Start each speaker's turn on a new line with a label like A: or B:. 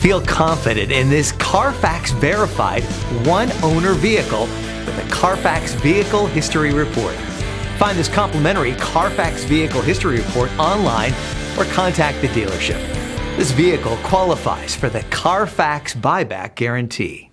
A: Feel confident in this Carfax verified one-owner vehicle with a Carfax Vehicle History Report. Find this complimentary Carfax Vehicle History Report online or contact the dealership. This vehicle qualifies for the Carfax Buyback Guarantee.